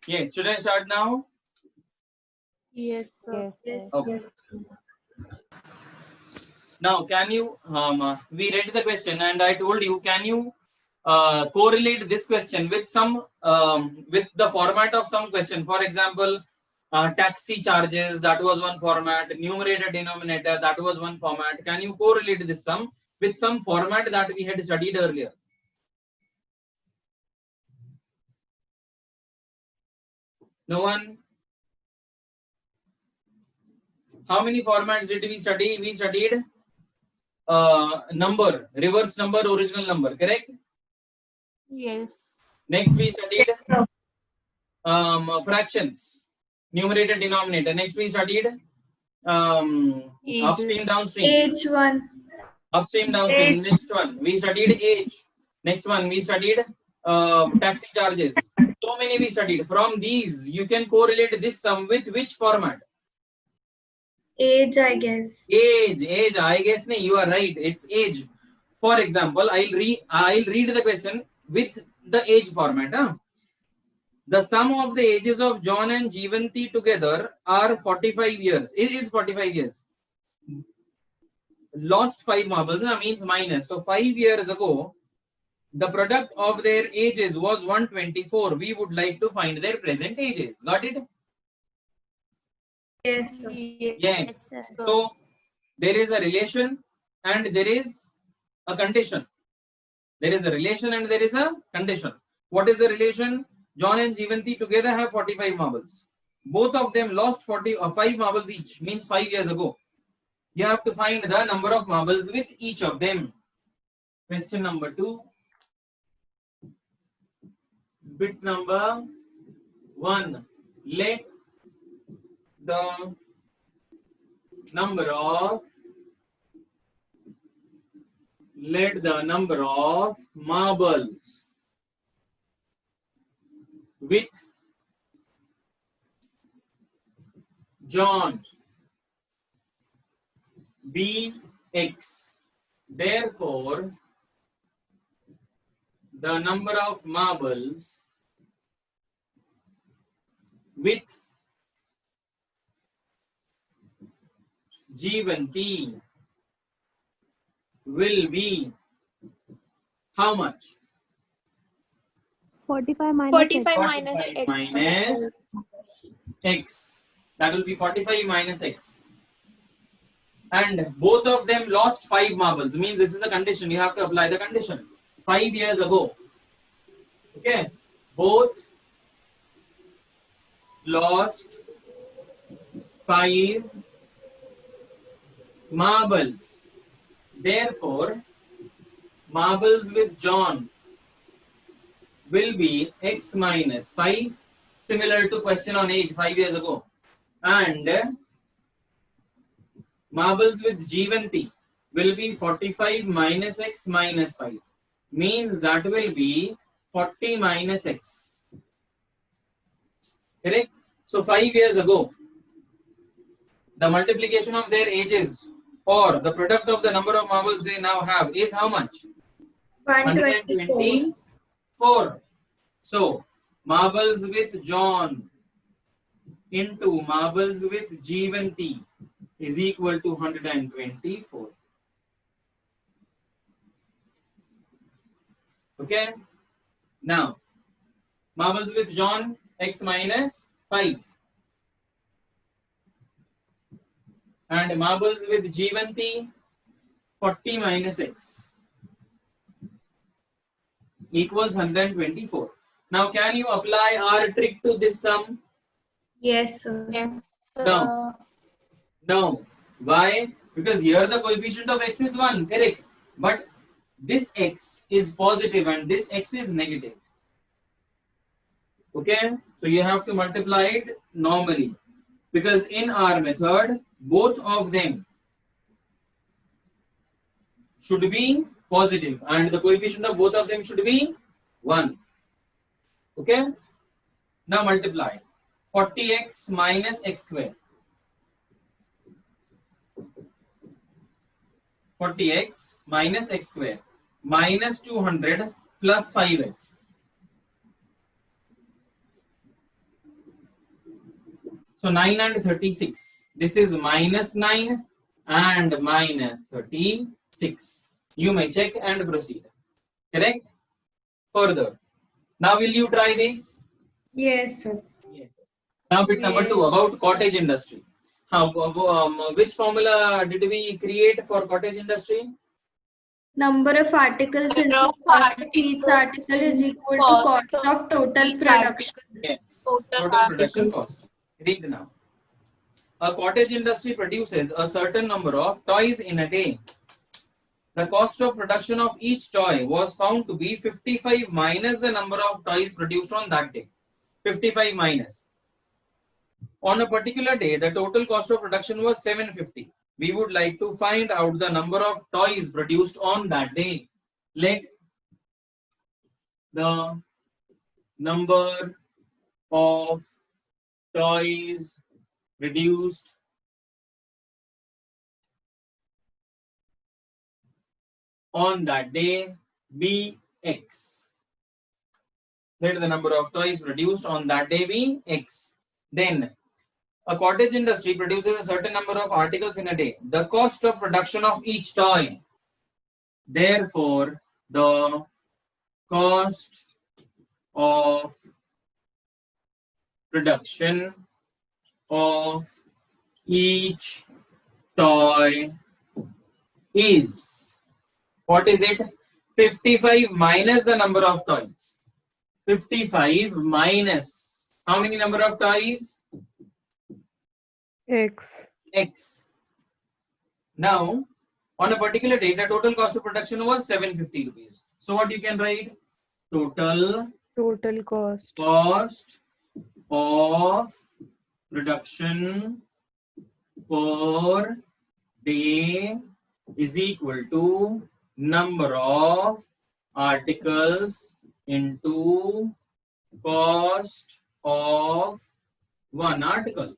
Yes, should I start now? Yes, sir. Yes. Okay. Now, can you, we read the question and I told you, can you correlate this question with some, with the format of some question? For example, taxi charges, that was one format, numerator, denominator, that was one format. Can you correlate this sum with some format that we had studied earlier? No one? How many formats did we study? We studied number, reverse number, original number, correct? Yes. Next we studied fractions, numerator, denominator. Next we studied upstream, downstream. H1. Upstream, downstream. Next one we studied age. Next one we studied taxi charges. So many we studied. From these you can correlate this sum with which format? Age, I guess. Age. I guess nahi, you are right. It's age. For example, I'll read the question with the age format. Huh? The sum of the ages of John and Jeevanti together are 45 years. It is 45 years. Lost 5 marbles means minus. So 5 years ago, the product of their ages was 124. We would like to find their present ages. Got it? Yes, sir. Yes. So there is a relation and there is a condition. There is a relation and there is a condition. What is the relation? John and Jeevanti together have 45 marbles. Both of them lost 5 marbles each, means 5 years ago. You have to find the number of marbles with each of them. Question number 2. Bit number 1. Let the number of marbles with John be X. Therefore, the number of marbles with Jeevanti will be how much? 45 minus 45 X. minus X. Minus X. That will be 45 minus X. And both of them lost 5 marbles. Means this is the condition. You have to apply the condition. 5 years ago. Okay. Both lost 5 marbles. Therefore, marbles with John will be X minus 5. Similar to question on age 5 years ago. And marbles with Jeevanti will be 45 minus X minus 5. Means that will be 40 minus X. Correct? So 5 years ago, the multiplication of their ages or the product of the number of marbles they now have is how much? 124. So marbles with John into marbles with Jeevanti is equal to 124. Okay. Now, marbles with John, X minus 5. And marbles with Jeevanti, 40 minus X equals 124. Now, can you apply our trick to this sum? Yes, sir. Yes, sir. No. No. Why? Because here the coefficient of X is 1, correct? But this X is positive and this X is negative. Okay? So you have to multiply it normally. Because in our method, both of them should be positive and the coefficient of both of them should be 1. Okay? Now multiply. 40x minus x square. 40x minus x square minus 200 plus 5x So 9 and 36. This is minus 9 and minus 36. You may check and proceed. Correct? Further. Now will you try this? Yes, sir. Yes. Now bit number 2 about cottage industry. Which formula did we create for cottage industry? Number of articles Number into of cost of each articles article is equal to cost cost of total each production. Yes. Total Production articles. cost. Read now. A cottage industry produces a certain number of toys in a day. The cost of production of each toy was found to be 55 minus the number of toys produced on that day. 55 minus. On a particular day, the total cost of production was 750. We would like to find out the number of toys produced on that day. Let the number of toys produced on that day be X. Let the number of toys produced on that day be X. Then a cottage industry produces a certain number of articles in a day. The cost of production of each toy. Therefore, the cost of production of each toy is, what is it? 55 minus the number of toys. 55 minus how many number of toys? X. X. Now, on a particular day, the total cost of production was 750 rupees. So what you can write? Total Cost cost of production per day is equal to number of articles into cost of one article.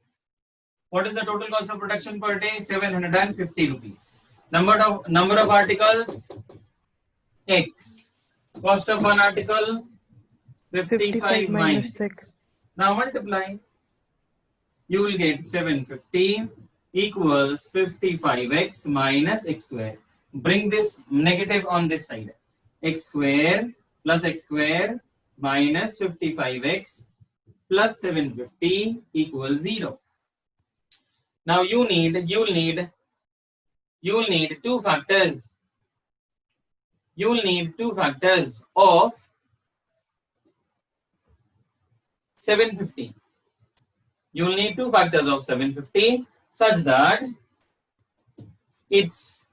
What is the total cost of production per day? 750 rupees. Number of articles X. Cost of one article 55 minus 6. Now multiply. You will get 750 equals 55x minus x square. Bring this negative on this side. X square plus x square minus 55x plus 750 equals 0. Now you'll need two factors. You'll need two factors of 750. You'll need two factors of 750 such that its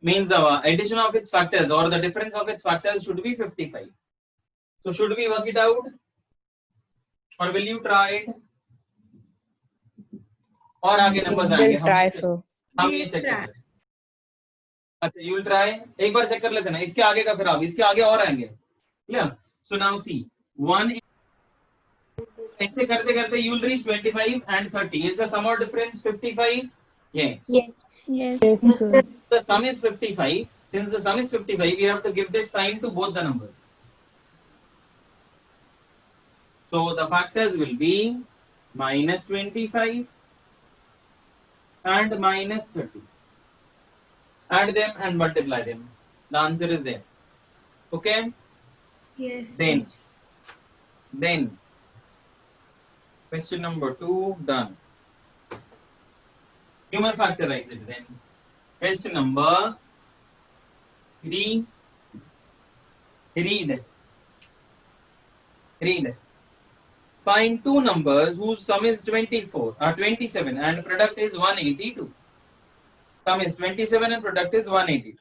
means addition of its factors or the difference of its factors should be 55. So should we work it out or will you try it? और आगे numbers आएंगे Try, sir. हम ये check कर लेते हैं. अच्छा you will try. एक बार चेक कर लेते हैं ना. इसके आगे का फिर आप इसके आगे और आएंगे. Clear? So now see 1 ऐसे करते करते you will reach 25 and 30. Is the sum or difference 55? Yes. Yes. Yes, sir. The sum is 55. Since the sum is 55, we have to give this sign to both the numbers. So the factors will be minus 25 and minus 30. Add them and multiply them. The answer is there. Okay? Yes. Then question number 2 done. You may factorize it then. Question number 3. Read. Find two numbers whose sum is 27 and product is 182. Sum is 27 and product is 182.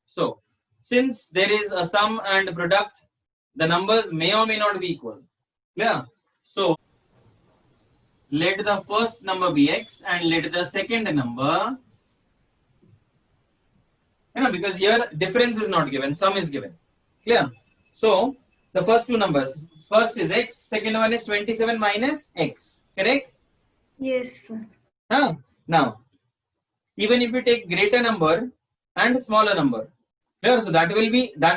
So, since there is a sum and product, the numbers may or may not be equal. Clear? So, let the first number be x and let the second number, because here difference is not given, sum is given. Clear? So, the first two numbers, first is x, second one is 27 minus x. Correct? Yes, sir. Now, even if you take greater number and smaller number, clear? So that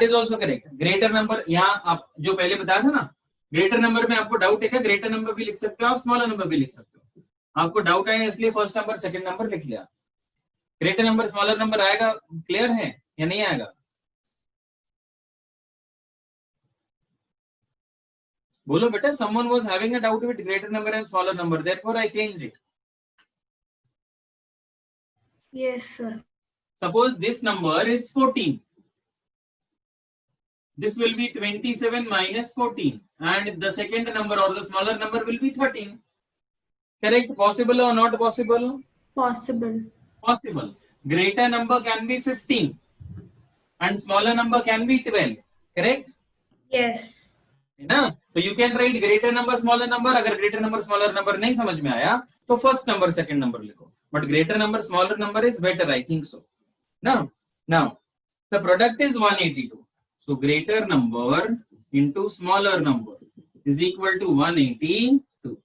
is also correct. Greater number, यहाँ आप जो पहले बताया था ना, greater number में आपको doubt है क्या? ग्रेटर नंबर भी लिख सकते हो आप, स्मॉलर नंबर भी लिख सकते हो। आपको डाउट आया इसलिए फर्स्ट नंबर सेकंड नंबर लिख लिया। ग्रेटर नंबर स्मॉलर नंबर आएगा, क्लियर है या नहीं आएगा? बोलो बेटा, someone was having a doubt with greater number and smaller number, therefore I changed it. Yes, sir. Suppose this number is 14. This will be 27 minus 14, and the second number or the smaller number will be 13. Correct? Possible or not possible? Possible. Possible. Greater number can be 15 and smaller number can be 12. Correct? Yes. है ना? तो you can write greater number smaller number. अगर greater number smaller number नहीं समझ में आया तो first number second number लिखो. But greater number smaller number is better, I think so. Now the product is 182. So greater number into smaller number is equal to 182.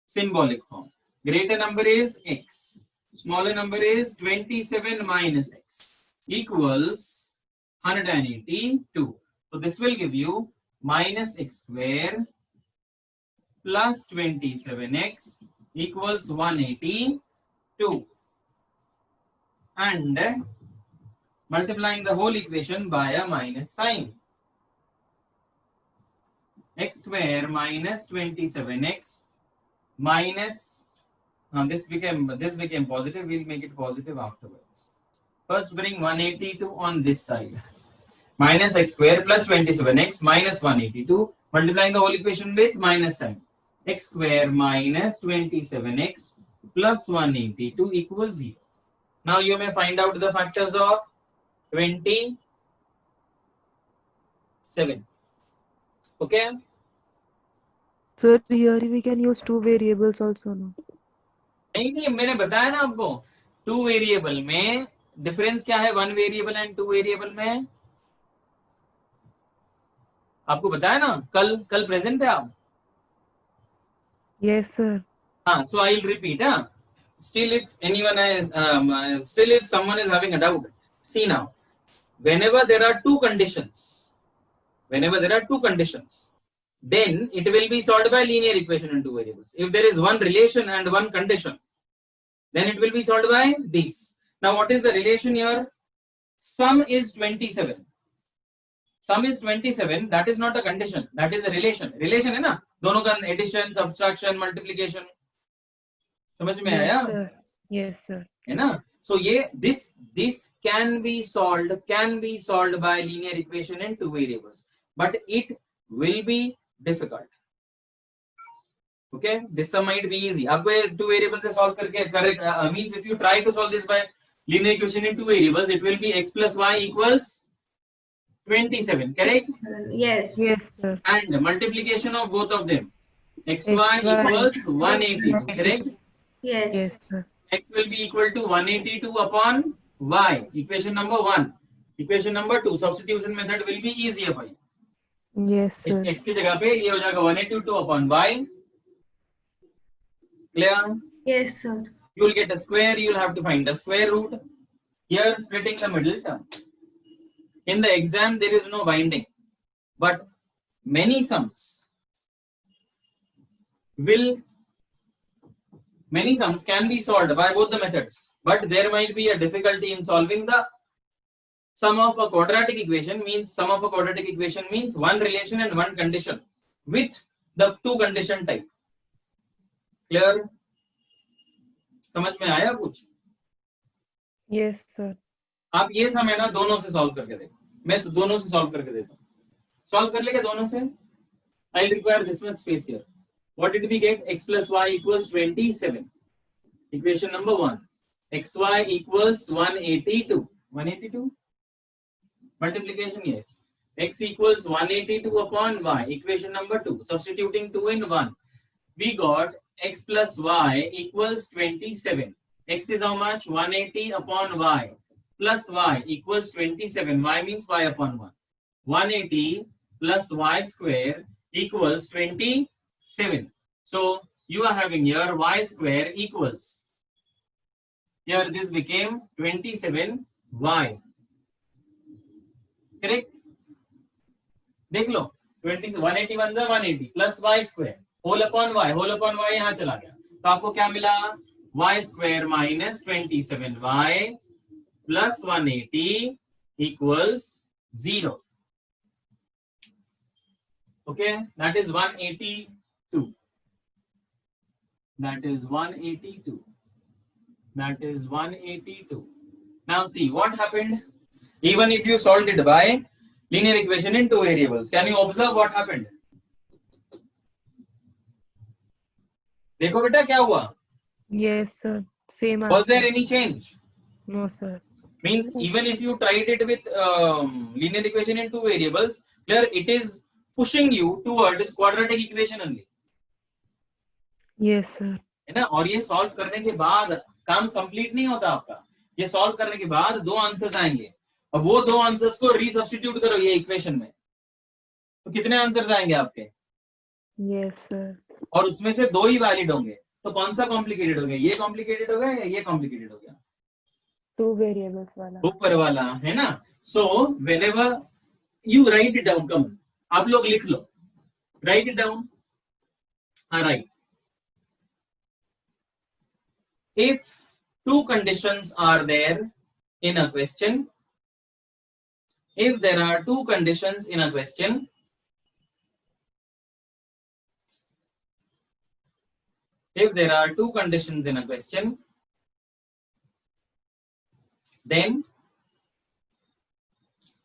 Symbolic form. Greater number is x. Smaller number is 27 minus x equals 182. So this will give you minus x square plus 27x equals 182. And multiplying the whole equation by a minus sign. X square minus 27x minus this became positive. We'll make it positive afterwards. First bring 182 on this side. Minus x square plus 27x minus 182. Multiplying the whole equation with minus sign. X square minus 27x plus 182 equals 0. Now you may find out the factors of 27. Okay. Sir, here we can use two variables also, no? नहीं, मैंने बताया ना आपको, two variable में difference क्या है, one variable and two variable में। आपको बताया ना, कल प्रेजेंट थे आप? Yes, sir. हाँ, so I will repeat. Still if someone is having a doubt, see now, whenever there are two conditions, then it will be solved by linear equation in two variables. If there is one relation and one condition, then it will be solved by this. Now what is the relation here? Sum is 27. Sum is 27. That is not a condition. That is a relation. Relation है ना? दोनों का addition, subtraction, multiplication. समझ में आया? Yes, sir. Yes, sir. है ना? So ये this can be solved by linear equation in two variables, but it will be difficult. Okay, this sum might be easy. आपको ये two variables से solve करके correct means if you try to solve this by linear equation in two variables, it will be x plus y equals 27. Correct? Yes. Yes, sir. And multiplication of both of them, xy equals 182. Correct? Yes. Yes, sir. X will be equal to 182 upon y. Equation number 1. Equation number 2. Substitution method will be easier for you. Yes, sir. X की जगह पे ये हो जाएगा 182 upon y. Clear? Yes, sir. You will get a square. You will have to find the square root. Here splitting the middle term. In the exam there is no binding, but many sums can be solved by both the methods, but there might be a difficulty in solving the sum of a quadratic equation. Sum of a quadratic equation means one relation and one condition with the two condition type. Clear? समझ में आया कुछ? Yes, sir. आप ये सम है ना दोनों से सॉल्व करके देखो, मैं दोनों से सॉल्व करके देता हूँ. सॉल्व कर लेंगे दोनों से. I'll require this much space here. What did we get? X plus y equals 27. Equation number 1. xy equals 182. 182? Multiplication, yes. X equals 182 upon y. Equation number 2. Substituting 2 in 1. We got x plus y equals 27. X is how much? 180 upon y. Plus y equals 27. Y means y upon 1. 180 plus y square equals 27. So you are having here y square equals, here this became 27y. Correct? देख लो 20 181 जा 180 plus y square whole upon y यहाँ चला गया, तो आपको क्या मिला, y square minus 27y plus 180 equals 0. Okay, that is 182. That is 182. That is 182. Now see what happened. Even if you solved it by linear equation in two variables, can you observe what happened? देखो बेटा क्या हुआ. Yes, sir. Same Was there answer. any change? No, sir. Means even if you tried it with linear equation in two variables, here it is pushing you towards quadratic equation only. Yes, sir. है ना. और ये solve करने के बाद काम complete नहीं होता आपका. ये सॉल्व करने के बाद दो आंसर्स आएंगे, और वो दो आंसर्स को रीसब्स्टिट्यूट करो ये इक्वेशन में, तो कितने आंसर्स आएंगे आपके. Yes, sir. और उसमें से दो ही वैलिड होंगे, तो कौन सा कॉम्प्लिकेटेड हो गया, ये कॉम्प्लिकेटेड हो गया या ये कॉम्प्लिकेटेड हो गया. Two variables वाला. ऊपर वाला है ना. So whenever you write it down, come आप लोग लिख लो, write it down. Right. If two conditions are there in a question, if there are two conditions in a question, if there are two conditions in a question, then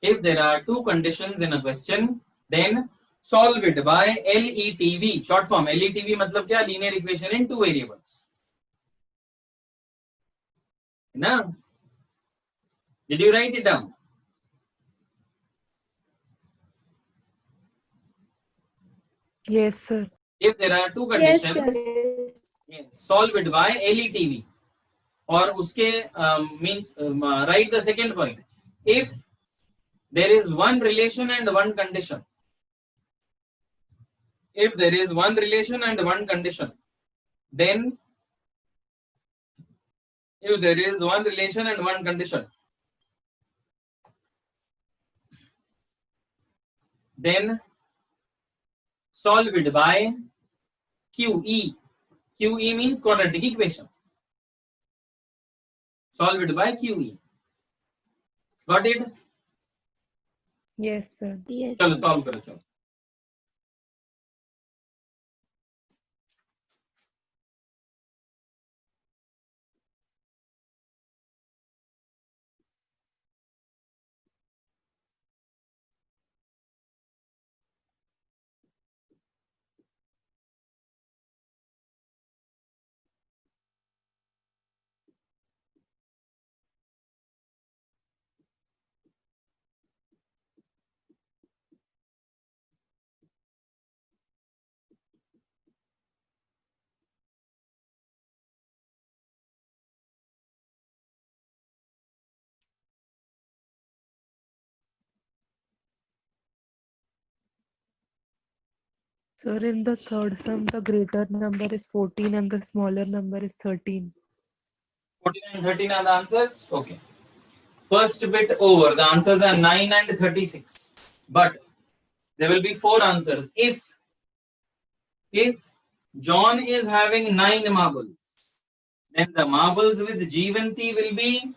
if there are two conditions in a question, then solve it by LETV, short form. LETV मतलब क्या, linear equation in two variables. ना. Did you write it down? Yes, sir. If there are two Yes, conditions, sir. yes, solve it by LETV. और उसके means write the second point. If there is one relation and one condition, if there is one relation and one condition, then if there is one relation and one condition, then solve it by QE. QE means quadratic equation. Solve it by QE. Got it? Yes, sir. Yes. चलो solve करो. चलो. Sir, in the third sum, the greater number is 14 and the smaller number is 13. 14 and 13 are the answers. Okay. First bit over. The answers are 9 and 36. But there will be four answers. If John is having 9 marbles, then the marbles with Jeevanti will be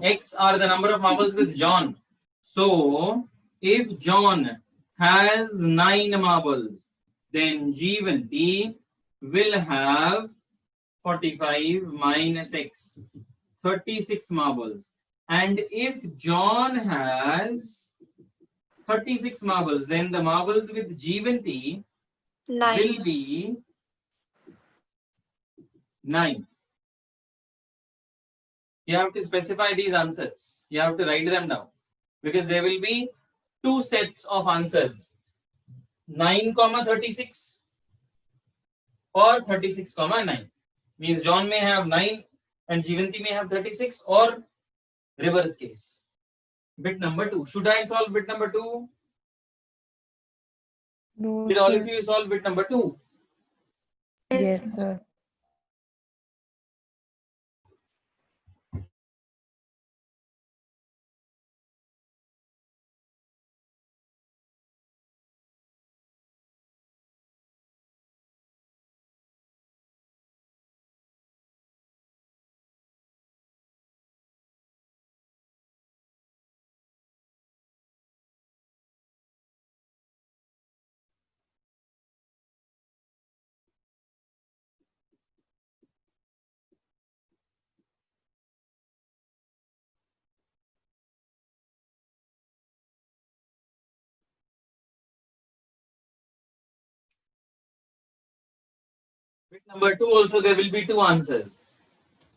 X are the number of marbles with John. So if John has 9 marbles, then Jeevanti will have 45 minus X, 36 marbles. And if John has 36 marbles, then the marbles with Jeevanti 9. will be 9. You have to specify these answers. You have to write them down because there will be two sets of answers, 9, 36 or 36, 9. Means John may have 9 and Jeevanti may have 36, or reverse case. Bit number 2. Should I solve bit number 2? No, Did all sir. of you solve bit number 2? Yes, sir. Bit number 2 also there will be two answers.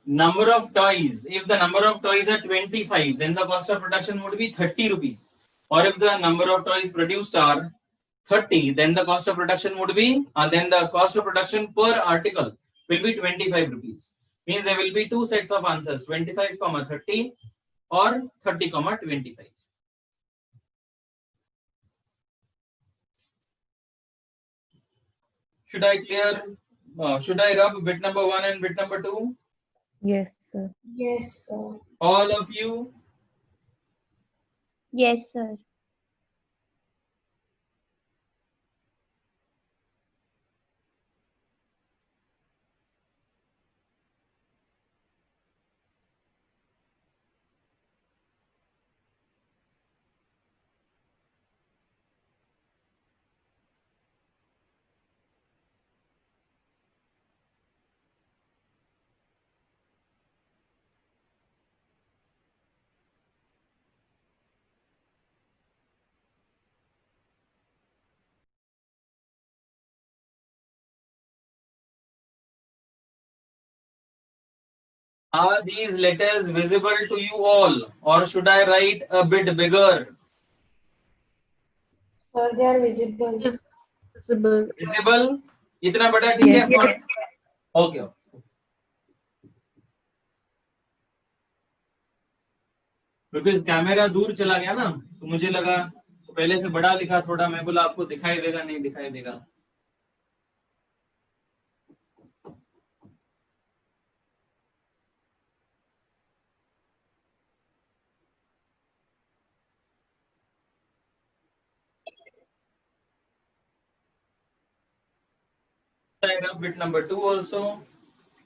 Number of toys. If the number of toys are 25, then the cost of production would be 30 rupees. Or if the number of toys produced are 30, then the cost of production would be, then the cost of production per article will be 25 rupees. Means there will be two sets of answers, 25, 30 or 30, 25. Should I clear? Should I rub bit number 1 and bit number 2? Yes, sir. Yes, sir. All of you? Yes, sir. Are these letters visible to you all, or should I write a bit bigger? Sir, they are visible. Is visible. Visible? इतना बड़ा ठीक है Yes. font? Okay. Because camera दूर चला गया ना, तो मुझे लगा तो पहले से बड़ा लिखा थोड़ा, मैं बोला आपको दिखाई देगा नहीं दिखाई देगा. I rub bit number 2 also.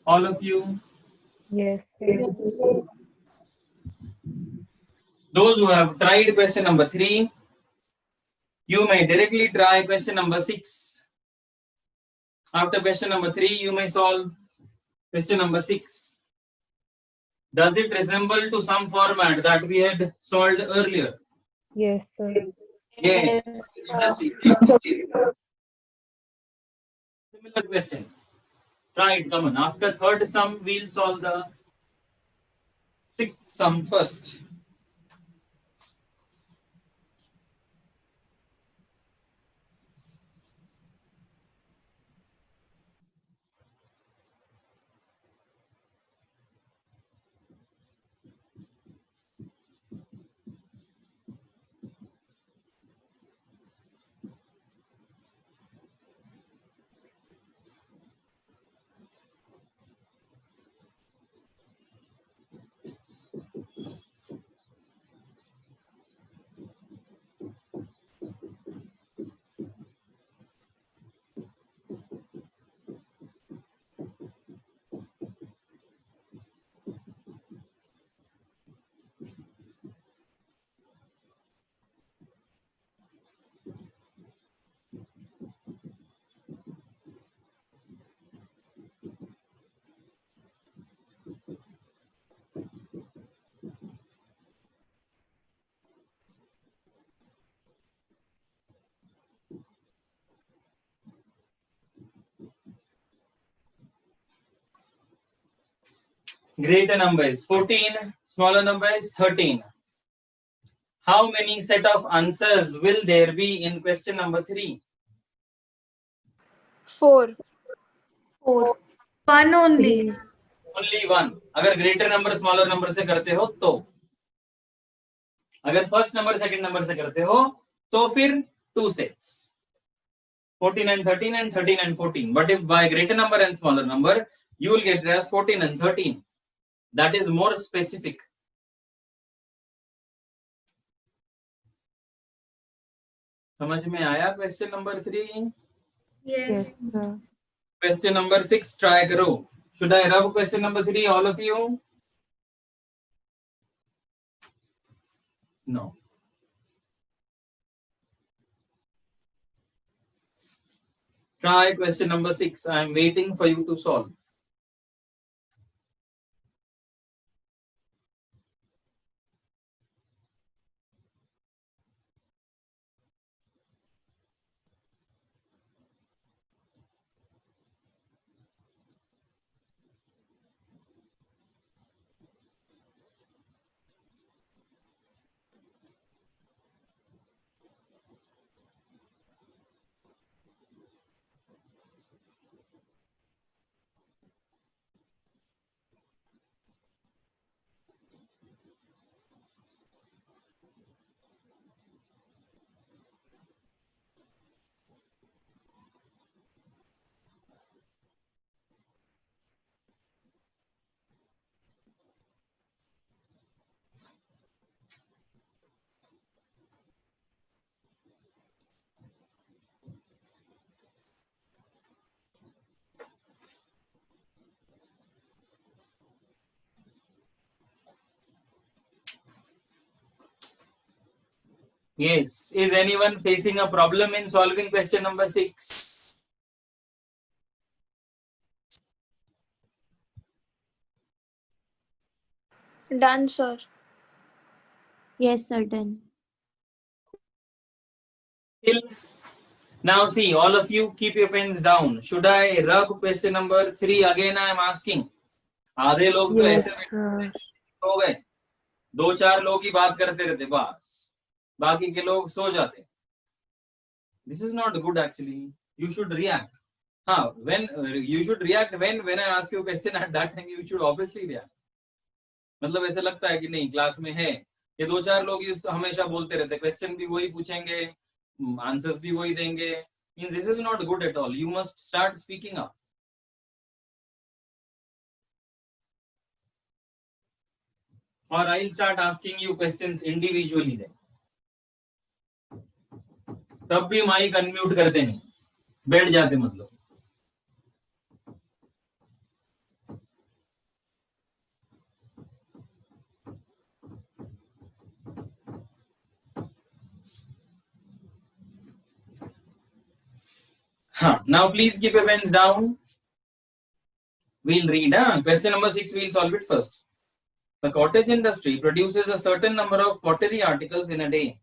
All of you. Yes, sir. Those who have tried question number 3, you may directly try question number 6. After question number 3, you may solve question number 6. Does it resemble to some format that we had solved earlier? Yes, sir. Yeah. Yes, Similar question. Try it, come on. After third sum, we'll solve the sixth sum first. Greater number is 14, smaller number is 13. How many set of answers will there be in question number 3? 4. 4. one only. Three. Only one. अगर greater number smaller number से करते हो तो, अगर first number second number से करते हो तो फिर 2 sets, 14 and 13 and 13 and 14. But if by greater number and smaller number, you will get it as 14 and 13. That is more specific. समझ में आया question number 3? Yes. Yes, sir. Question number 6 try करो. Should I rub question number 3, all of you? No. Try question number 6. I am waiting for you to solve. Yes. Is anyone facing a problem in solving question number 6? Done, sir. Yes, sir, done. Till now, see, all of you keep your pens down. Should I rub question number 3 again? I am asking. आधे लोग तो Yes, ऐसे sir. हो गए, 2-4 लोग ही बात करते रहते बस, बाकी के लोग सो जाते. This is not good actually. You should react. When you should react when I ask you a question at that time you should obviously react. मतलब ऐसे लगता है कि नहीं क्लास में है ये 2-4 लोग ही हमेशा बोलते रहते, क्वेश्चन भी वही पूछेंगे, आंसर्स भी वही देंगे. Means this is not good at all. You must start speaking up. Or I'll start asking you questions individually then. तब भी माइक अनम्यूट करते नहीं, बैठ जाते मतलब. Now please keep your pens down. We'll read. Question number 6, we'll solve it first. The cottage industry produces a certain number of pottery articles in a day.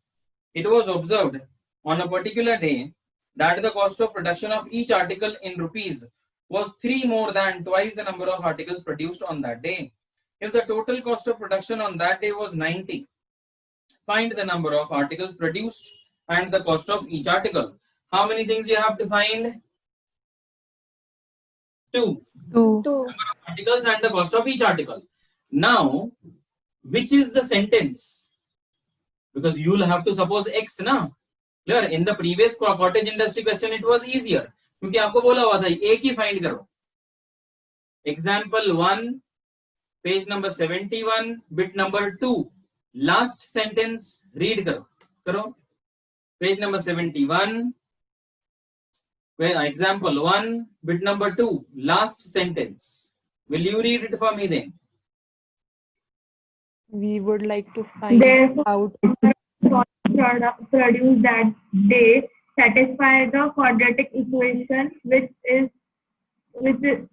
It was observed on a particular day that the cost of production of each article in rupees was 3 more than twice the number of articles produced on that day. If the total cost of production on that day was 90, find the number of articles produced and the cost of each article. How many things you have to find? 2. 2. Number of articles and the cost of each article. Now, which is the sentence? Because you will have to suppose X now. Clear? In the previous cottage industry question, it was easier. क्योंकि आपको बोला हुआ था एक ही find करो. Example 1, page number 71, bit number 2. Last sentence read करो. Page number 71. Example 1, bit number 2. Last sentence. Will you read it for me then? We would like to find Therefore, out produced that day satisfy the quadratic equation, which is the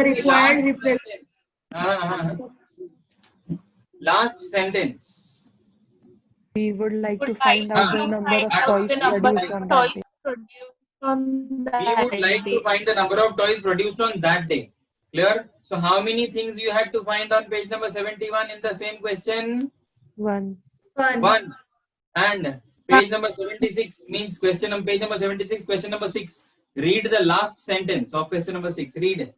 required representation. Last sentence. we would like to find out the number of toys produced on that day. We would like to find the number of toys produced on that day. Clear? So how many things you had to find on page number 71 in the same question? 1. 1. And page number 76 means question on page number 76, question number 6. Read the last sentence of question number 6. Read.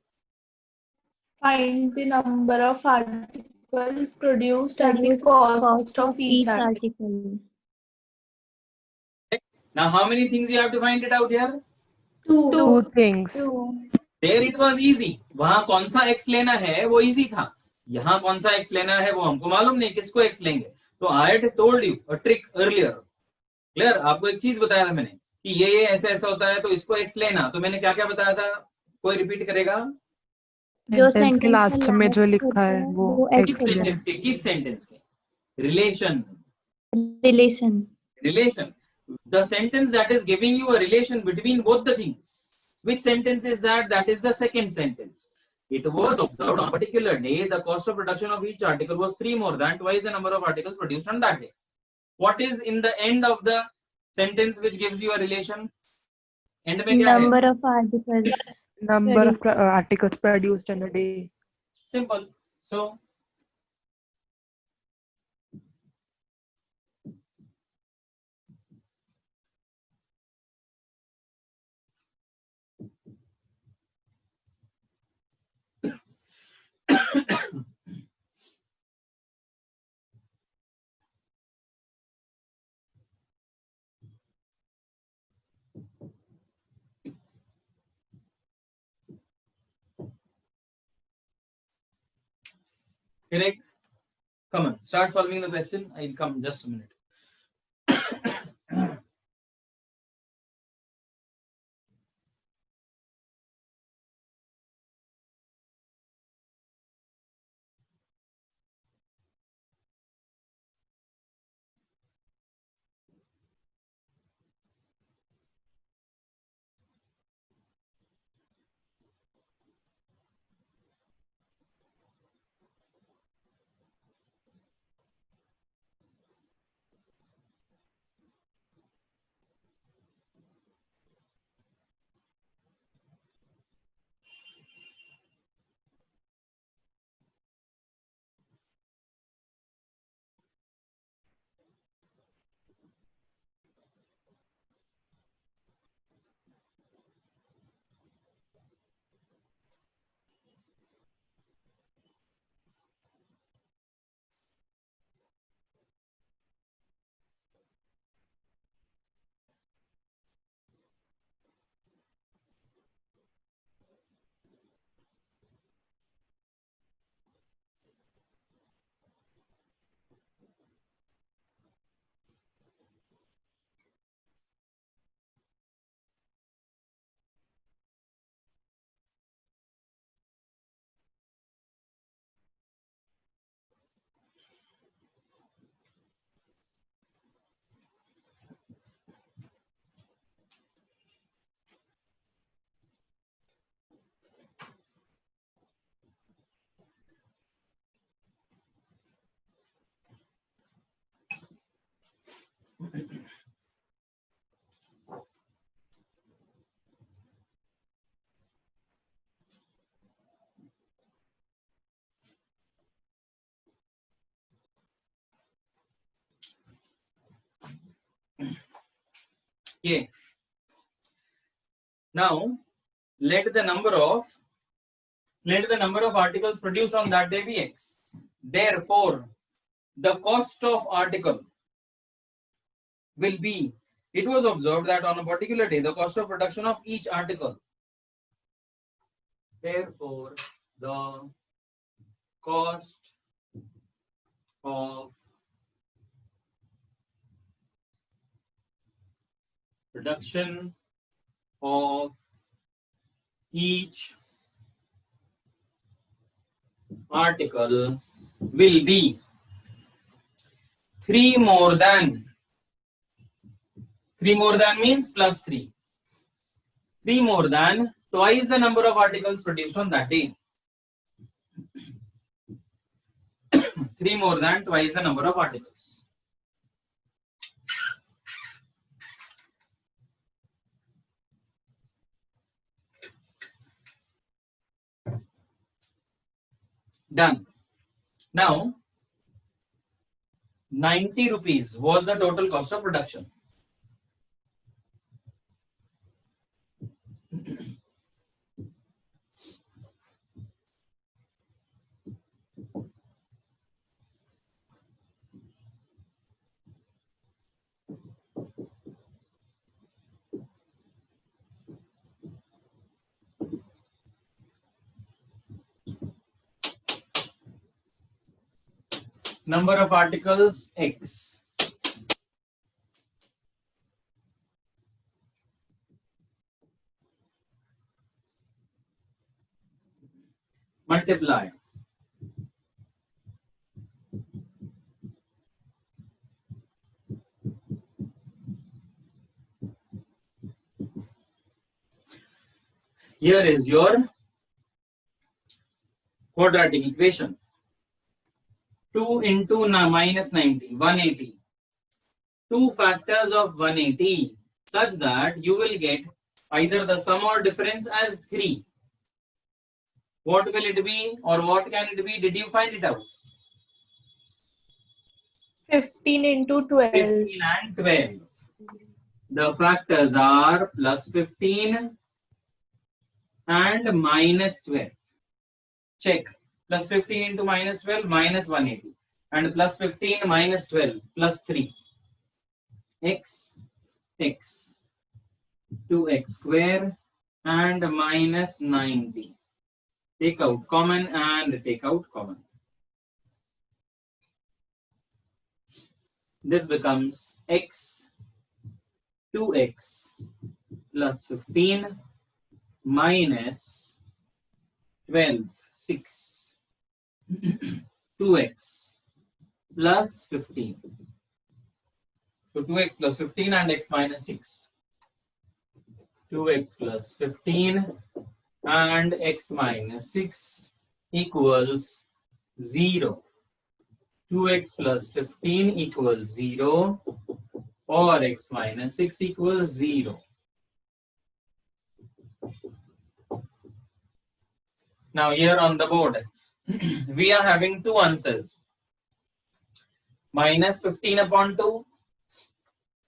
Find the number of articles produced and the cost of each article. Now how many things you have to find it out here? 2 things. There it was easy. वहां कौन सा x लेना है वो easy था. यहाँ कौन सा x लेना है वो हमको मालूम नहीं, किसको x लेंगे. तो I had told you a trick earlier. Clear? आपको एक चीज बताया था मैंने कि ये ऐसा ऐसा होता है तो इसको x लेना. तो मैंने क्या क्या बताया था? कोई रिपीट करेगा? जो सेंटेंस के sentence लास्ट में जो लिखा होता है है, वो वो किस x सेंटेंस के? किस सेंटेंस के? Relation. relation. Relation. The sentence that is giving you a relation between both the things. Which sentence is that? That is the second sentence. It was observed on a particular day the cost of production of each article was 3 more than twice the number of articles produced on that day. What is in the end of the sentence which gives you a relation? End में क्या है? Number of articles. number of articles produced in a day. Simple. So correct. Come on, start solving the question. I'll come just a minute. Yes. Now let the number of articles produced on that day be X. Therefore, the cost of article will be, it was observed that on a particular day, the cost of production of each article. Therefore, the cost of production of each article will be 3 more than means plus 3 more than twice the number of articles produced on that day. 3 more than twice the number of articles. Done. Now 90 rupees was the total cost of production. Number of articles X. Multiply. Here is your quadratic equation. 2 into minus 90, 180. 2 factors of 180 such that you will get either the sum or difference as 3. What will it be or what can it be? Did you find it out? 15 into 12. 15 and 12. The factors are plus 15 and minus 12. Check. Plus 15 into minus 12 minus 180 and plus 15 minus 12 plus 3. X, 2x square and minus 90. Take out common and take out common. This becomes x, 2x plus 15 minus 12, 6. 2x plus 15. So 2x plus 15 and x minus 6. 2x plus 15 and x minus 6 equals 0. 2x plus 15 equals 0 or x minus 6 equals 0. Now here on the board, we are having two answers. Minus 15 upon 2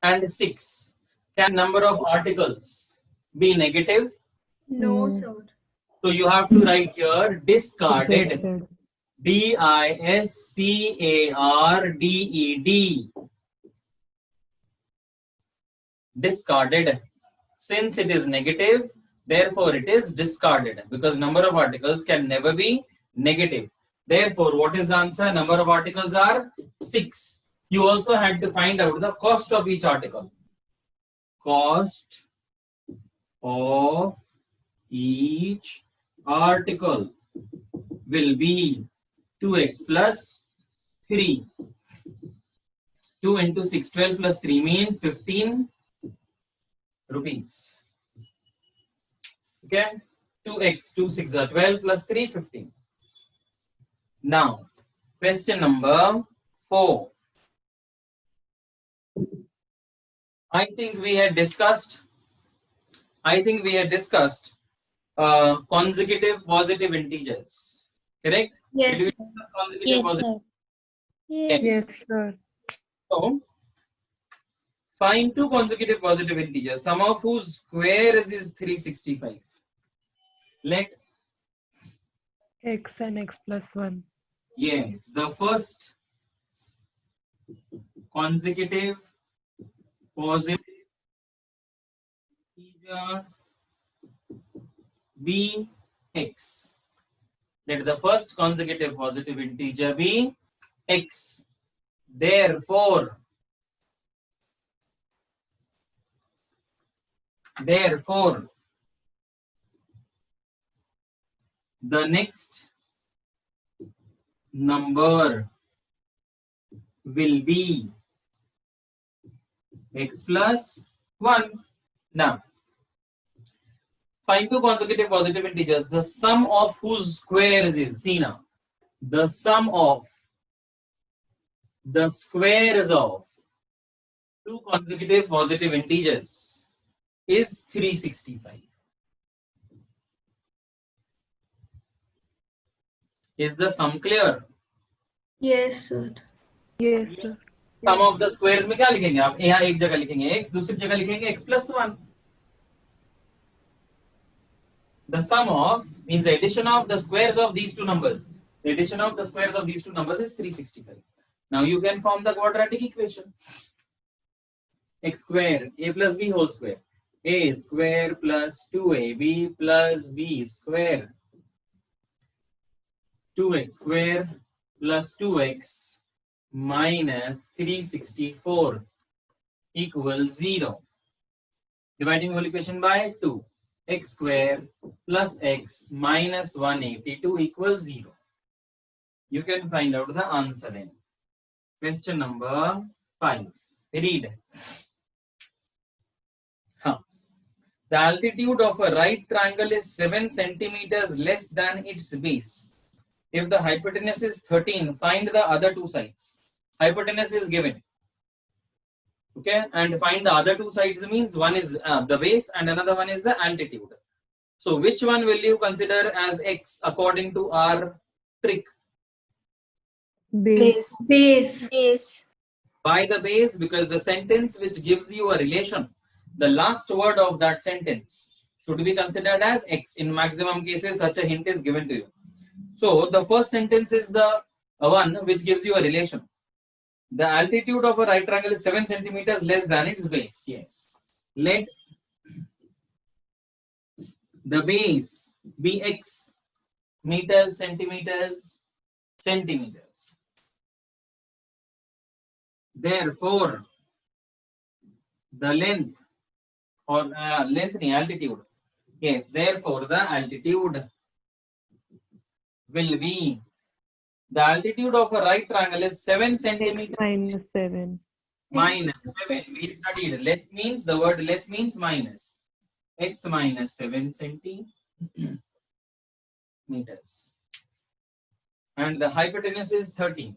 and 6. Can number of articles be negative? No, No. sir. So you have to write here discarded. Rejected. D-I-S-C-A-R-D-E-D. Discarded. Since it is negative, therefore it is discarded because number of articles can never be negative. Therefore, what is the answer? Number of articles are 6. You also had to find out the cost of each article. Cost of each article will be 2x plus 3. 2 into 6, 12 plus 3 means 15 rupees. Okay, 2x, 2 6 are 12 plus 3, 15. Now, question number 4. I think we had discussed consecutive positive integers. Correct? Yes. Did we discuss consecutive Yes, positive? sir. Yes. Yes, sir. So, Find two consecutive positive integers, sum of whose squares is 365. Let X and X plus 1. yes, the first consecutive positive integer be x. Let the first consecutive positive integer be x. Therefore, the next number will be x plus 1. Now, find two consecutive positive integers, the sum of whose squares is, see now, the sum of the squares of two consecutive positive integers is 365. Is the sum clear? Yes, sir. Yes, sir. Sum of the squares में क्या लिखेंगे आप? यहाँ एक जगह लिखेंगे x, दूसरी जगह लिखेंगे x plus 1. The sum of means the addition of the squares of these two numbers. The addition of the squares of these two numbers is 365. Now you can form the quadratic equation. X square a plus b whole square, a square plus 2ab plus b square, 2x square plus 2x minus 364 equals 0. Dividing whole equation by 2. X square plus x minus 182 equals 0. You can find out the answer then. Question number 5. Read. The altitude of a right triangle is 7 centimeters less than its base. If the hypotenuse is 13, find the other two sides. Hypotenuse is given. Okay, and find the other two sides means one is the base and another one is the altitude. So which one will you consider as x according to our trick? Base. Base. By the base, because the sentence which gives you a relation, the last word of that sentence should be considered as x. In maximum cases, such a hint is given to you. So the first sentence is the one which gives you a relation. The altitude of a right triangle is 7 centimeters less than its base. Yes. Let the base be x, meters, centimeters, centimeters. Therefore, the length or altitude. Yes, therefore the altitude will be, the altitude of a right triangle is 7 centimeters Minus 7. minus 7. We studied less means, the word less means minus. X minus 7 centimeters. And the hypotenuse is 13.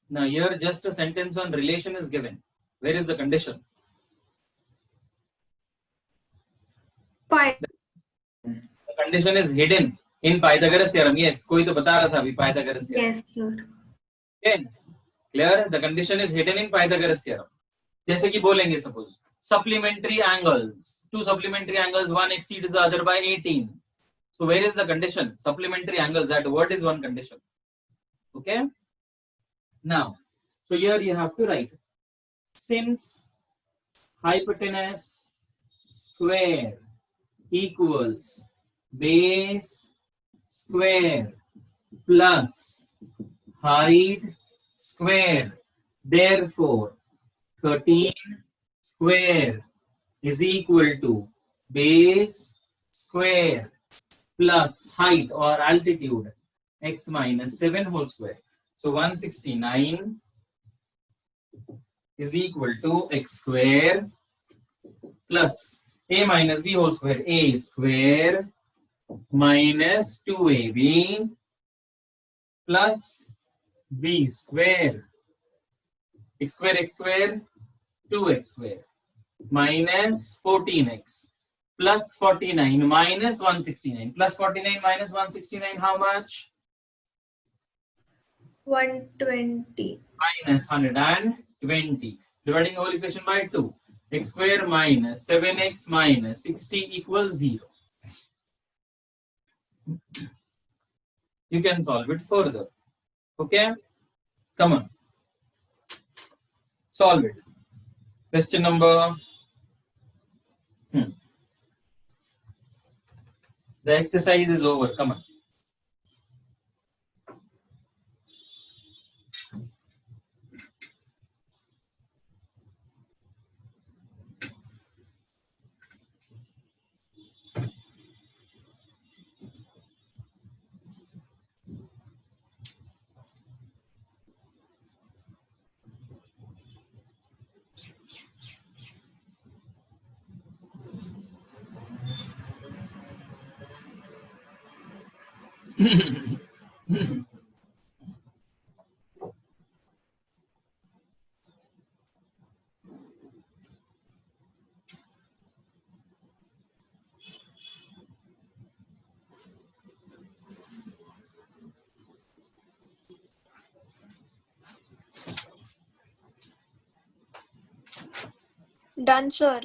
Now here just a sentence on relation is given. Where is the condition? Pi. The condition is hidden in Pythagoras theorem. Yes, कोई तो बता रहा था अभी Pythagoras theorem. Yes, sir. Okay. Clear? The condition is hidden in Pythagoras theorem. जैसे कि बोलेंगे suppose supplementary angles, two supplementary angles, one exceeds the other by 18. So where is the condition? Supplementary angles, that word is one condition. Okay. Now, so here you have to write, since hypotenuse square equals base square plus height square, therefore 13 square is equal to base square plus height or altitude x minus 7 whole square. So 169 is equal to x square plus a minus b whole square, a square minus 2ab plus b square, x square 2x square minus 14x plus 49 minus 169. Plus 49 minus 169, how much? 120. minus 120. Dividing the whole equation by 2. X square minus 7x minus 60 equals 0. You can solve it further. Okay? Come on. Solve it. Question number. The exercise is over. Come on. Done, sir.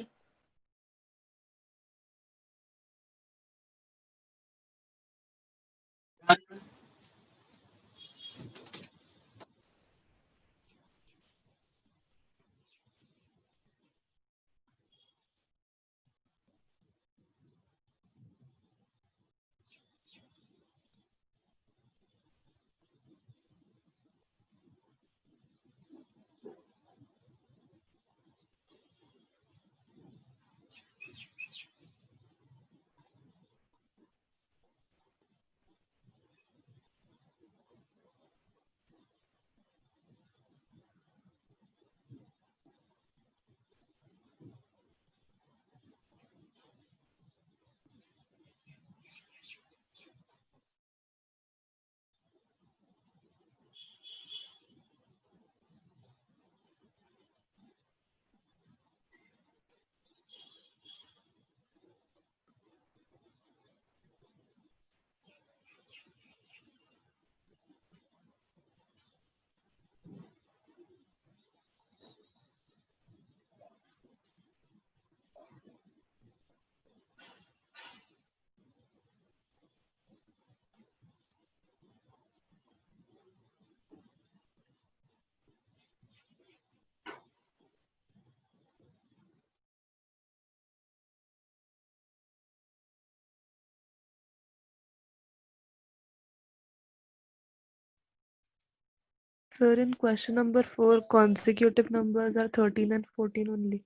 Sir, in question number 4, consecutive numbers are 13 and 14 only.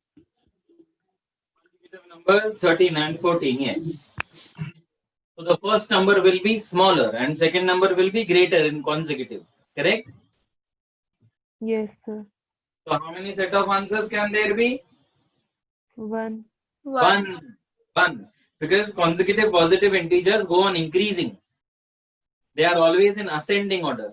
Numbers 13 and 14, yes. So the first number will be smaller and second number will be greater in consecutive. Correct? Yes, sir. So how many set of answers can there be? 1. One. Because consecutive positive integers go on increasing. They are always in ascending order.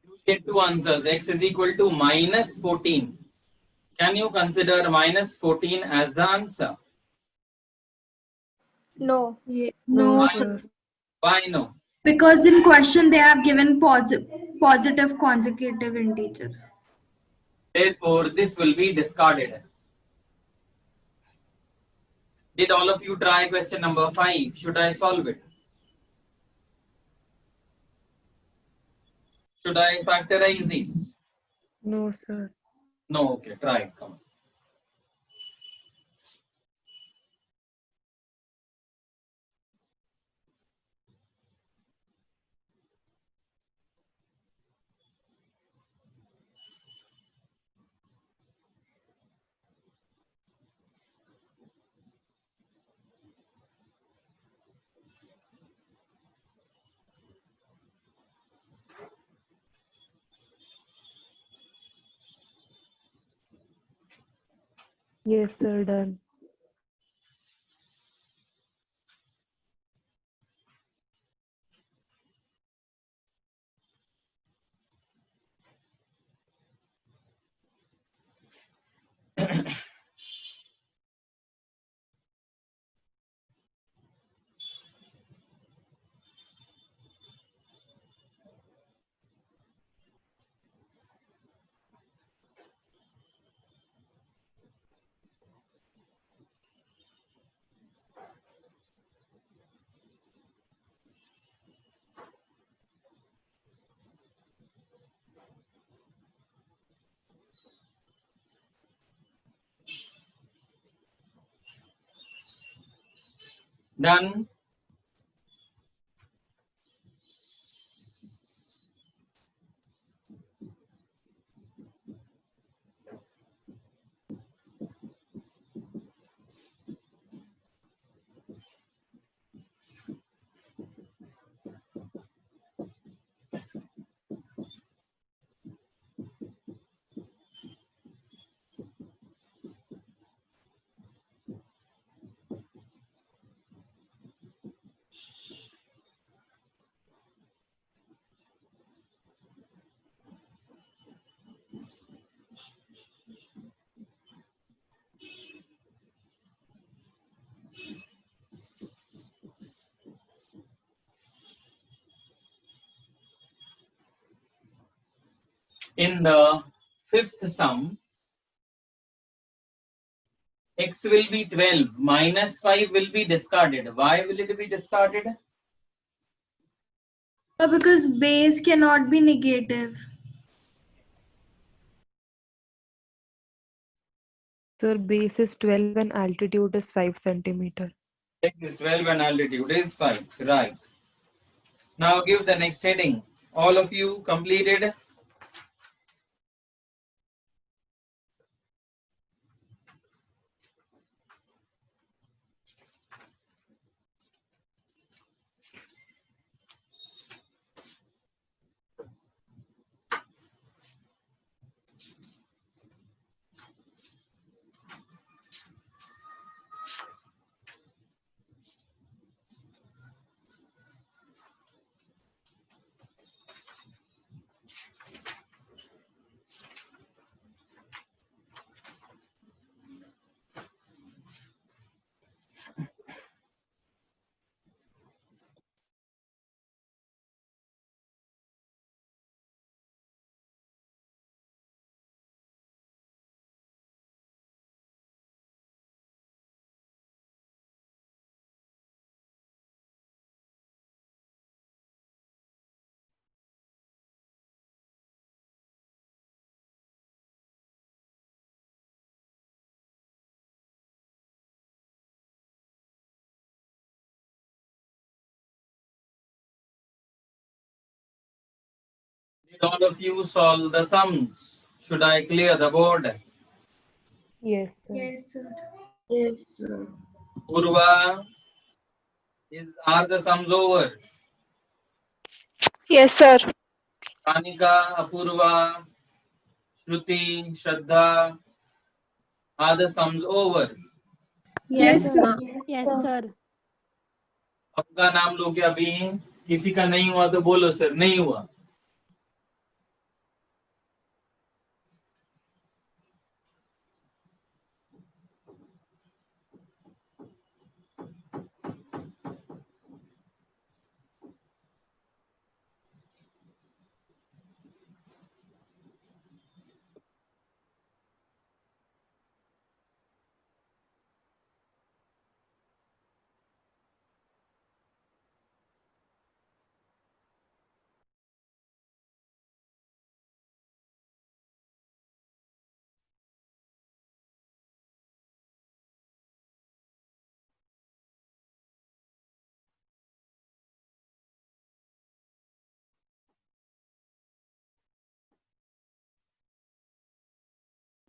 You get two answers. X is equal to minus 14. Can you consider minus 14 as the answer? No. No, No. sir. Why no? Because in question they have given positive consecutive integer. Therefore, this will be discarded. Did all of you try question number 5? Should I solve it? Should I factorize this? No, sir. No, okay, try it. Come on. Yes, sir. Done. Done. In the fifth sum, x will be 12, minus 5 will be discarded. Why will it be discarded? Because base cannot be negative. Sir, base is 12 and altitude is 5 centimeter. X is 12 and altitude is 5. Right. Now give the next heading. All of you completed? Did all of you solve the sums? Should I clear the board? Yes, sir. Yes, sir. Yes, sir. Purva, are the sums over? Yes, sir. Kanika, Apurva, Shruti, Shraddha, are the sums over? Yes, Yes, sir. sir. Yes, sir. आपका नाम लो क्या अभी? किसी का नहीं हुआ तो बोलो सर नहीं हुआ.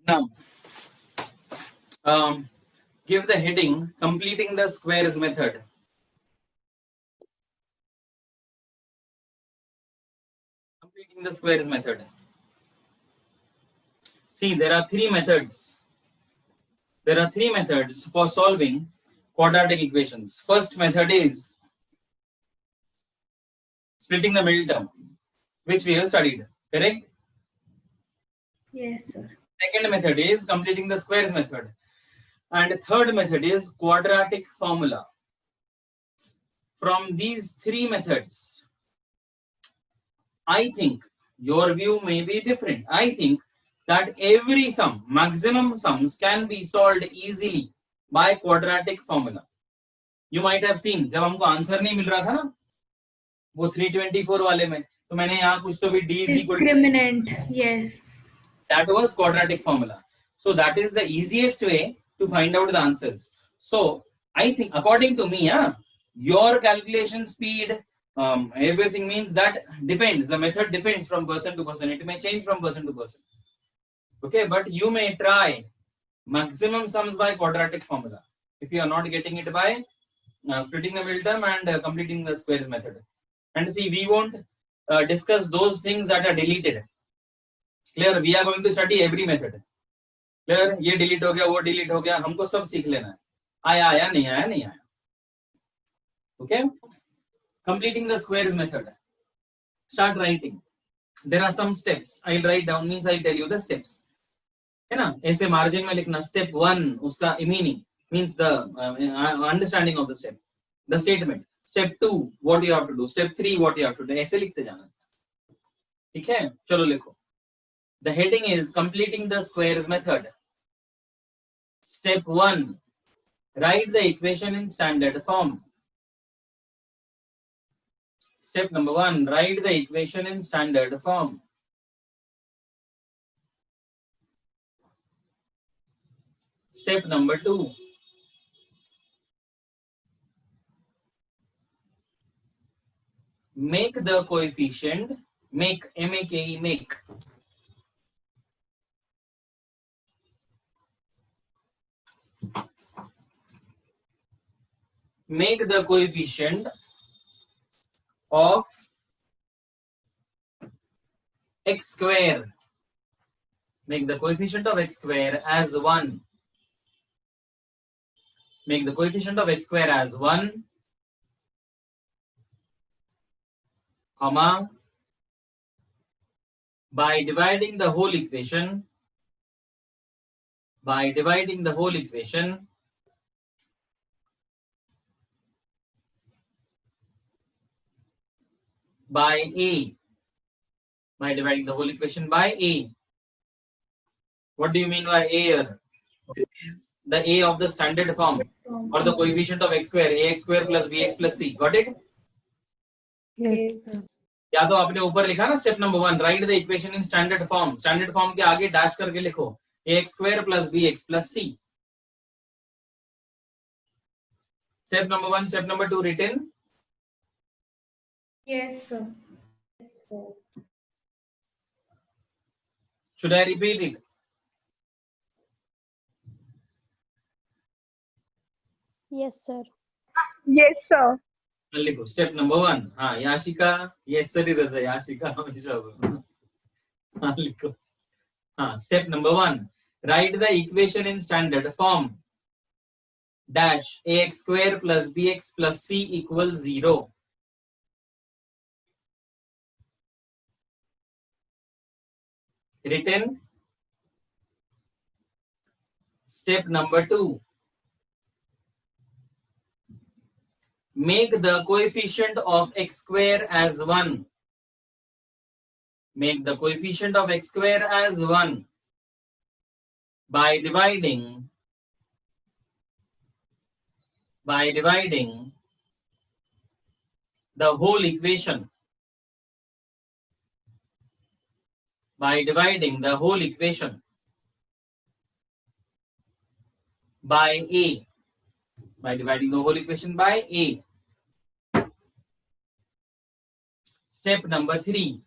Now, give the heading completing the squares method. Completing the squares method. See, there are three methods. There are three methods for solving quadratic equations. First method is splitting the middle term, which we have studied. Correct? Yes, sir. Second method is completing the squares method. And third method is quadratic formula. From these three methods, I think your view may be different. I think that every sum, maximum sums can be solved easily by quadratic formula. You might have seen, जब हमको answer नहीं मिल रहा था ना, वो 324 वाले में, तो मैंने यहाँ कुछ तो भी d is equal to, Discriminant. Yes. that was quadratic formula. So that is the easiest way to find out the answers. So I think, according to me, your calculation speed, everything means that depends. The method depends from person to person. It may change from person to person. Okay, but you may try maximum sums by quadratic formula if you are not getting it by splitting the middle term and completing the squares method. And see, we won't discuss those things that are deleted. Clear? We are going to study every method. Clear? ये delete हो गया, वो delete हो गया, हमको सब सीख लेना है. आया आया, नहीं आया नहीं आया. Okay? Completing the squares method. Start writing. There are some steps. I'll write down, means I'll tell you the steps. है ना? ऐसे margin में लिखना. Step 1 उसका meaning means the understanding of the step. The statement. Step 2 what you have to do. Step 3 what you have to do. ऐसे लिखते जाना. ठीक है? चलो लिखो. The heading is completing the squares method. Step 1 write the equation in standard form. Step number 1 write the equation in standard form. Step number 2 make the coefficient, make M-A-K-E, make the coefficient of x square. Make the coefficient of x square as 1. Make the coefficient of x square as 1, comma, by dividing the whole equation, by dividing the whole equation by a, by dividing the whole equation by a. What do you mean by a here? This is the a of the standard form or the coefficient of x square, ax square plus bx plus c. Got it? Yes, sir. या तो आपने ऊपर लिखा ना step number 1 right the equation in standard form. Standard form के आगे dash करके लिखो ax square plus bx plus c. Step number 1, step number 2 written. Yes, sir. Should I repeat it? Yes, sir. Yes, sir. लिखो step number 1. हाँ Yashika, yes sir इधर से याशिका हमेशा. हाँ लिखो. हाँ step number 1 right the equation in standard form dash ax square plus bx plus c equals 0. Written. Step number 2 make the coefficient of x square as 1. Make the coefficient of x square as 1 by dividing the whole equation, by dividing the whole equation by a, by dividing the whole equation by a. Step number 3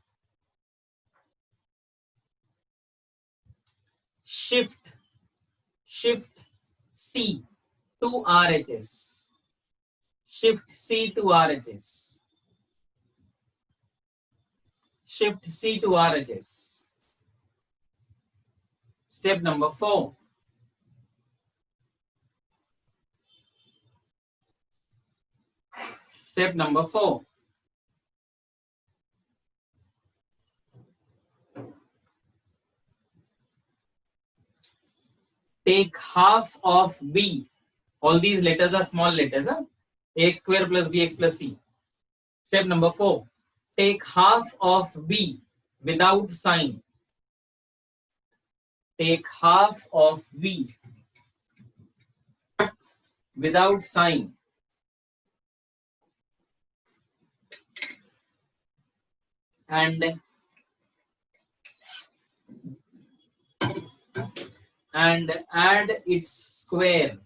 shift C to RHS. Shift C to RHS. Shift C to RHS. Step number 4. Step number 4. Take half of B. All these letters are small letters. Ax square plus bx plus c. Step number 4. Take half of B without sign. Take half of B without sign. And add its square.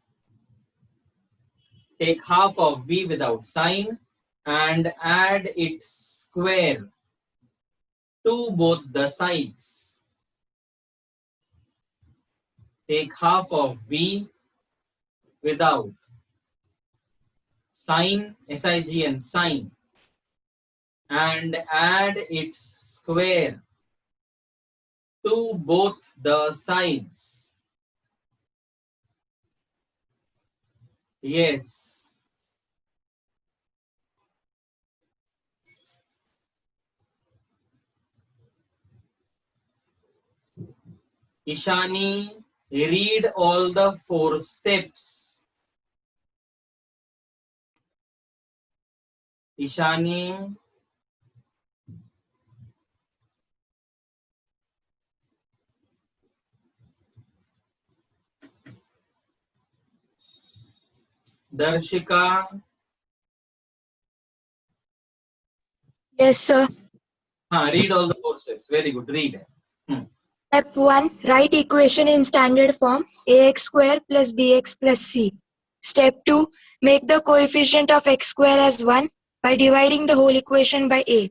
Take half of B without sign and add its square to both the sides. Take half of B without sign, SIGN, sign, and add its square to both the sides. Yes. Ishani, read all the 4 steps. Ishani. Darshika. Yes, sir. Read all the 4 steps. Very good. Read. Step 1. Write equation in standard form ax square plus bx plus c. Step 2. Make the coefficient of x square as 1 by dividing the whole equation by a.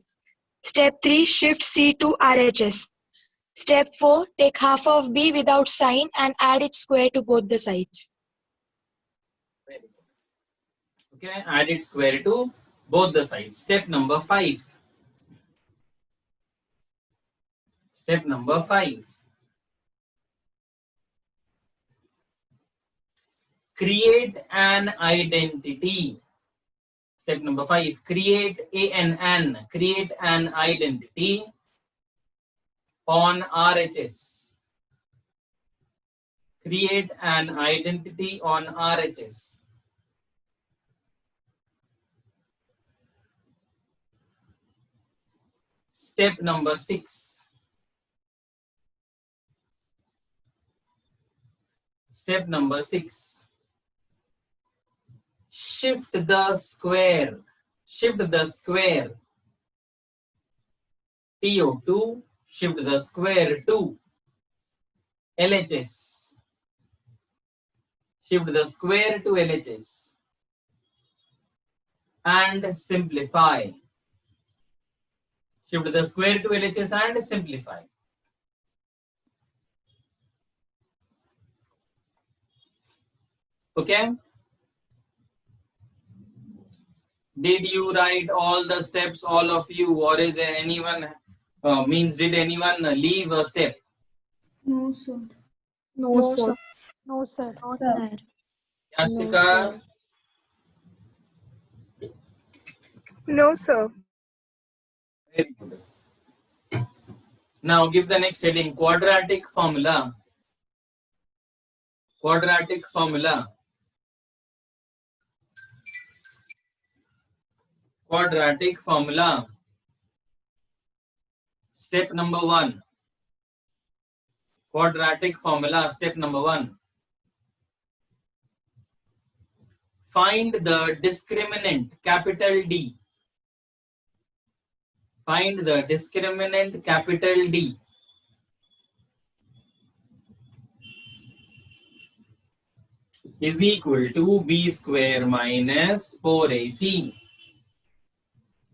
Step 3. Shift c to RHS. Step 4. Take half of b without sign and add its square to both the sides. Very good. Okay. Add its square to both the sides. Step number 5. Step number 5. Create an identity. Step number 5. Create ANN. Create an identity on RHS. Create an identity on RHS. Step number 6. Step number 6. Shift the square. Shift the square. TO2. Shift the square to LHS. Shift the square to LHS. And simplify. Shift the square to LHS and simplify. Okay. Did you write all the steps, all of you, or is there anyone, did anyone leave a step? No, sir. No, sir. No, sir. No, sir. Yashika? No, sir. Very good. Now give the next heading, quadratic formula. Quadratic formula. Quadratic formula. Step number 1. Quadratic formula. Step number 1. Find the discriminant, capital D. Find the discriminant, capital D. Is equal to b square minus 4ac.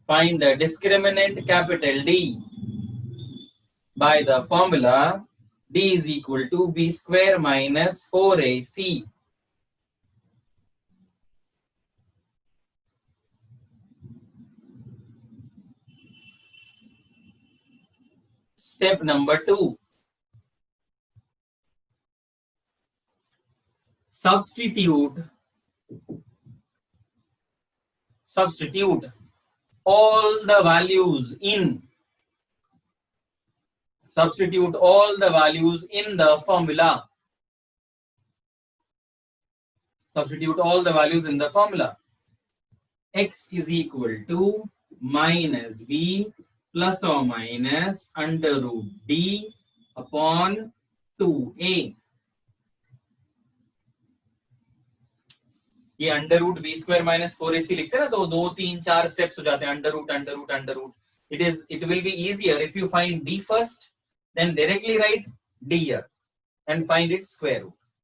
Find the discriminant, capital D, by the formula D is equal to B square minus 4AC. Step number 2. Substitute all the values in the formula. Substitute all the values in the formula. X is equal to minus B plus or minus under root D upon 2A. ये under root B square minus 4ac लिखते हैं ना, तो 2 3 4 steps हो जाते हैं. Under root it will be easier if you find d first, then directly write d here and find its square root.